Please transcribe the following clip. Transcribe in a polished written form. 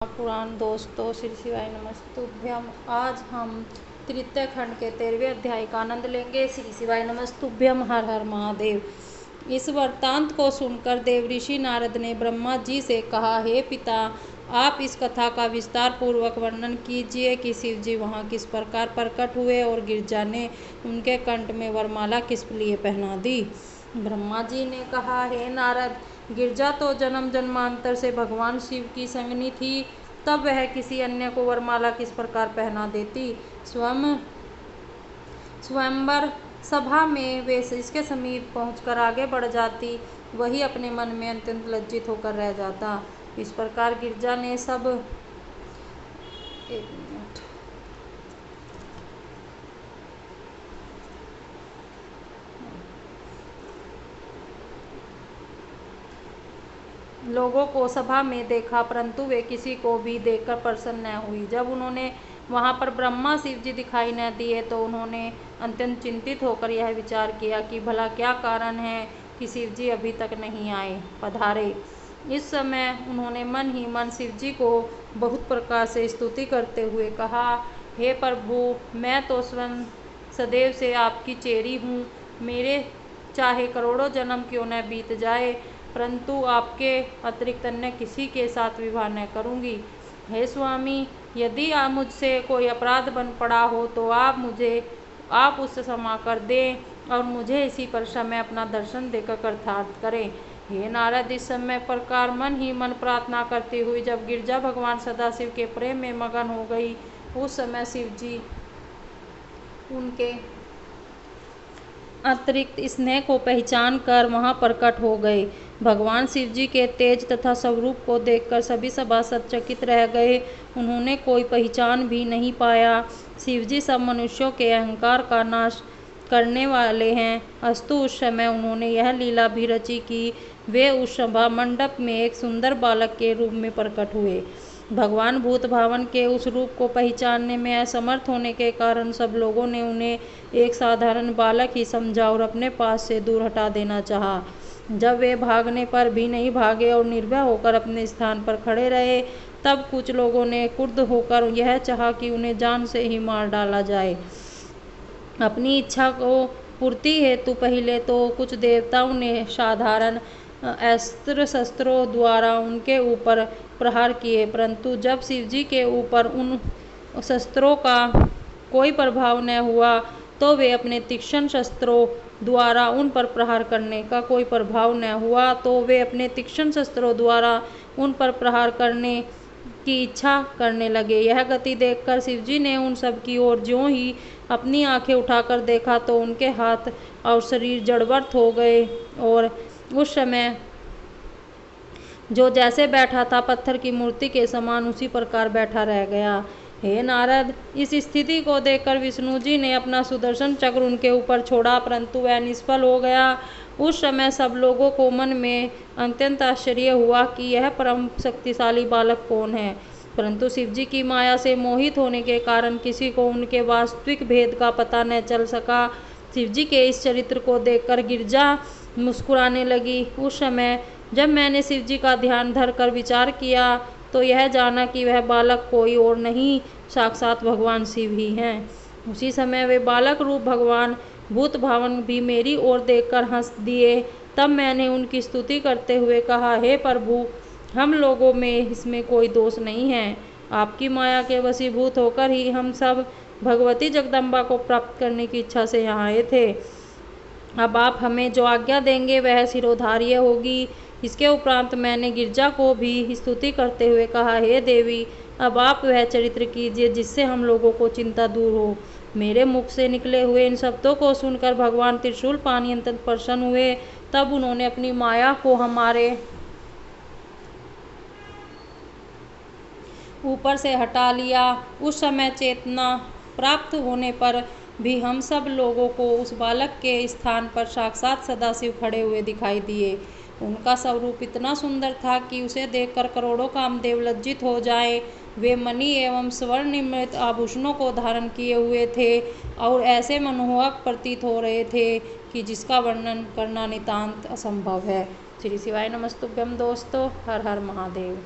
पुराण दोस्तों, श्री शिवाय नमस्तुभ्यम। आज हम तृतीय खंड के 13वें अध्याय का आनंद लेंगे। श्री शिवाय नमस्तुभ्यम। हर हर महादेव। इस वृत्तांत को सुनकर देवऋषि नारद ने ब्रह्मा जी से कहा, हे पिता, आप इस कथा का विस्तार पूर्वक वर्णन कीजिए कि शिव जी वहाँ किस प्रकार प्रकट हुए और गिरजा ने उनके कंठ में वरमाला किस लिए पहना दी। ब्रह्मा जी ने कहा, हे नारद, गिरजा तो जन्म जन्मांतर से भगवान शिव की संगनी थी, तब वह किसी अन्य को वरमाला किस प्रकार पहना देती। स्वयंवर सभा में वे इसके समीप पहुंचकर आगे बढ़ जाती, वही अपने मन में अत्यंत लज्जित होकर रह जाता। इस प्रकार गिरजा ने लोगों को सभा में देखा, परंतु वे किसी को भी देखकर प्रसन्न न हुई। जब उन्होंने वहां पर ब्रह्मा शिव जी दिखाई न दिए तो उन्होंने अत्यंत चिंतित होकर यह विचार किया कि भला क्या कारण है कि शिव जी अभी तक नहीं पधारे। इस समय उन्होंने मन ही मन शिव जी को बहुत प्रकार से स्तुति करते हुए कहा, हे प्रभु, मैं तो स्वयं सदैव से आपकी चेरी हूँ। मेरे चाहे करोड़ों जन्म क्यों न बीत जाए, परंतु आपके अतिरिक्त अन्य किसी के साथ विवाह न करूँगी। हे स्वामी, यदि आप मुझसे कोई अपराध बन पड़ा हो तो आप उससे क्षमा कर दें और मुझे इसी पर समय अपना दर्शन देकर कृतार्थ करें। हे नारद, इस समय प्रकार मन ही मन प्रार्थना करती हुई जब गिरजा भगवान सदाशिव के प्रेम में मगन हो गई, उस समय शिव जी उनके अतिरिक्त स्नेह को पहचान कर वहां प्रकट हो गए। भगवान शिव जी के तेज तथा स्वरूप को देखकर सभी सभासद चकित रह गए। उन्होंने कोई पहचान भी नहीं पाया। शिव जी सब मनुष्यों के अहंकार का नाश करने वाले हैं। अस्तु उस समय उन्होंने यह लीला भी रची कि वे उस सभा मंडप में एक सुंदर बालक के रूप में प्रकट हुए। भगवान भूत भावन के उस रूप को पहचानने में असमर्थ होने के कारण सब लोगों ने उन्हें एक साधारण बालक ही समझा और अपने पास से दूर हटा देना चाहा। जब वे भागने पर भी नहीं भागे और निर्भय होकर अपने स्थान पर खड़े रहे, तब कुछ लोगों ने क्रुद्ध होकर यह चाहा कि उन्हें जान से ही मार डाला जाए। अपनी इच्छा को पूर्ति हेतु पहले तो कुछ देवताओं ने साधारण अस्त्र शस्त्रों द्वारा उनके ऊपर प्रहार किए, परंतु जब शिव जी के ऊपर उन शस्त्रों का कोई प्रभाव न हुआ तो वे अपने तीक्ष्ण शस्त्रों द्वारा उन पर प्रहार करने का कोई प्रभाव न हुआ तो वे अपने तीक्ष्ण शस्त्रों द्वारा उन पर प्रहार करने की इच्छा करने लगे। यह गति देखकर शिव जी ने उन सब की ओर ज्यों ही अपनी आंखें उठाकर देखा तो उनके हाथ और शरीर जड़वत हो गए और उस समय जो जैसे बैठा था पत्थर की मूर्ति के समान उसी प्रकार बैठा रह गया। हे नारद, इस स्थिति को देखकर विष्णु जी ने अपना सुदर्शन चक्र उनके ऊपर छोड़ा, परंतु वह निष्फल हो गया। उस समय सब लोगों को मन में अत्यंत आश्चर्य हुआ कि यह परम शक्तिशाली बालक कौन है, परंतु शिव जी की माया से मोहित होने के कारण किसी को उनके वास्तविक भेद का पता न चल सका। शिव जी के इस चरित्र को देखकर गिरजा मुस्कुराने लगी। उस समय जब मैंने शिव जी का ध्यान धरकर विचार किया तो यह जाना कि वह बालक कोई और नहीं, साक्षात भगवान शिव ही हैं। उसी समय वे बालक रूप भगवान भूत भावन भी मेरी ओर देखकर हंस दिए। तब मैंने उनकी स्तुति करते हुए कहा, हे प्रभु, हम लोगों में इसमें कोई दोष नहीं है। आपकी माया के वशीभूत होकर ही हम सब भगवती जगदम्बा को प्राप्त करने की इच्छा से यहाँ आए थे। अब आप हमें जो आज्ञा देंगे वह शिरोधार्य होगी। इसके उपरांत मैंने गिरजा को भी स्तुति करते हुए कहा, हे देवी, अब आप वह चरित्र कीजिए जिससे हम लोगों को चिंता दूर हो। मेरे मुख से निकले हुए इन शब्दों को सुनकर भगवान त्रिशूल पानी अत्यंत प्रसन्न हुए। तब उन्होंने अपनी माया को हमारे ऊपर से हटा लिया। उस समय चेतना प्राप्त होने पर भी हम सब लोगों को उस बालक के स्थान पर साक्षात सदाशिव खड़े हुए दिखाई दिए। उनका स्वरूप इतना सुंदर था कि उसे देखकर करोड़ों कामदेव लज्जित हो जाए। वे मणि एवं स्वर्ण निर्मित आभूषणों को धारण किए हुए थे और ऐसे मनमोहक प्रतीत हो रहे थे कि जिसका वर्णन करना नितांत असंभव है। श्री शिवाय नमस्तुभ्यम दोस्तों। हर हर महादेव।